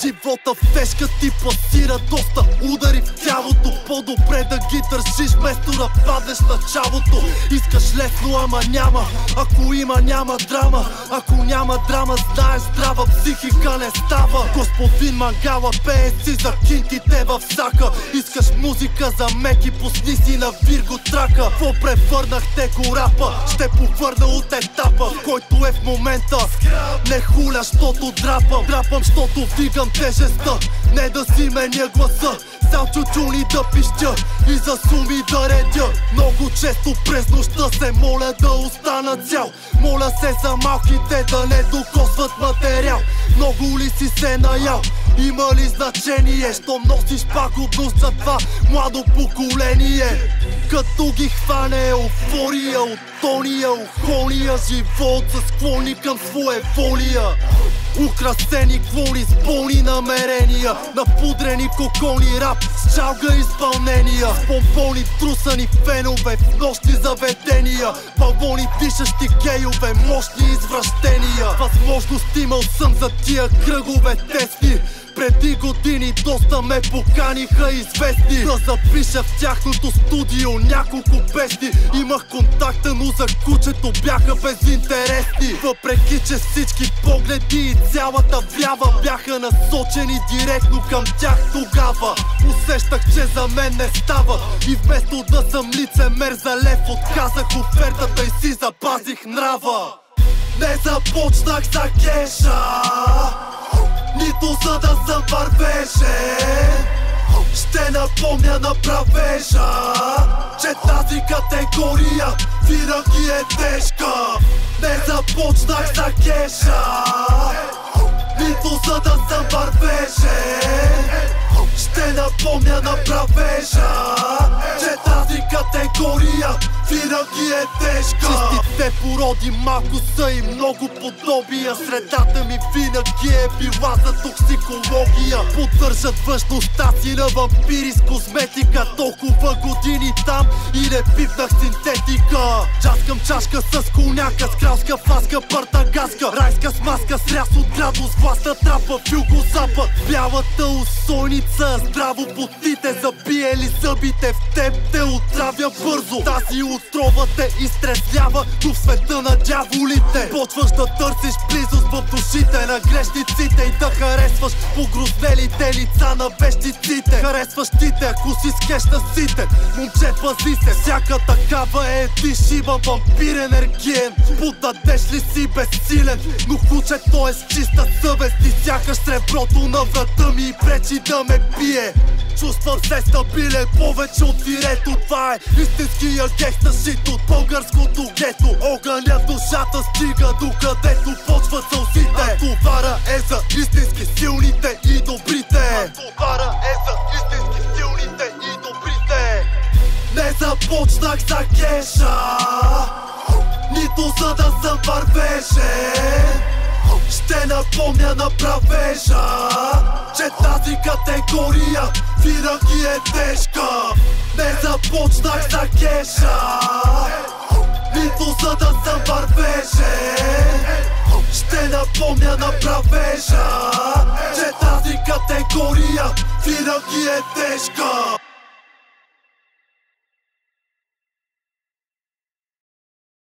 Живота в тежка ти пасира доста удари в тялото. По-добре да ги държиш вместо да паднеш началото. Искаш лесно, ама няма. Ако има, няма драма. Ако няма драма, знаеш, здрава психика не става. Господин Мангала пее си за кинтите в сака. Искаш музика за меки, пусни си на Вирго трака. Какво превърнахте го рапа? Ще повърна от етапа, който е в момента. Не хуля, щото драпам. Драпам, щото вдигам тежестта. Не да си меня гласа, сам чучуни да пищя и за суми да редя. Много често през нощта се моля да остана цял. Моля се за малките да не докосват материал. Много ли си се наял? Има ли значение, щом носиш пагубност за това младо поколение? Като ги хване еуфория, утония, ухония, живот с склони към своеволия. Украсени клони с болни намерения, напудрени кокони, рап с чалга изпълнения. С помпони, трусани фенове в нощни заведения, балони, дишащи гейове, мощни извращения. Възможност имал съм за тия кръгове тесни. Преди години доста ме поканиха известни да запиша в тяхното студио няколко песни. Имах контакта, но за кучето бяха безинтересни. Въпреки че всички погледи и цялата вява бяха насочени директно към тях тогава, усещах, че за мен не става. И вместо да съм лицемер за лев, отказах офертата и си запазих нрава. Не започнах за кеша, нито за да съм вървежен. Ще напомня на правежа, че тази категория винаги е тежка. Не започнах за кеша, нито за да съм вървежен. Ще напомня на правежа, че тази категория винаги е тежка. Чистите породи малко са и много подобия. Средата ми винаги е била за токсикология. Поддържат външността си на вампири с козметика. Толкова години там и не пипнах синтетика. Джаскам чашка с коняка, с кралска фаска, партагаска. Райска смазка с ряс от градус, властна трапа в югозапад. Бялата усойница, здраво потите, забиели зъбите в теб, те отравя бързо. Тази отрова те изтреслява, но в света на дяволите почваш да търсиш близост в душите на грешниците и да харесваш погрознелите лица на вещиците. Харесващите, ако си скеш на ситен. Момче, пази се, всяка такава е дишива вампир енергиен. Подадеш ли си безсилен, но кучето е с чиста съвест и сякаш среброто на врата ми и пречи да ме бие. Чувствам се стабилен повече от дирето. Това е истинския геста шит от българското гето. Огъня в душата стига докъдето почват сълзите. А товара е за истински силните и добрите. А товара е за истински силните и добрите. Не започнах за кеша, нито за да съм вървежен. Ще напомня на правежа, че тази категория винаги е тежка. Не започнах за кеша, нито за да съм вървежен. Ще напомня на правежа, че тази категория винаги е тежка.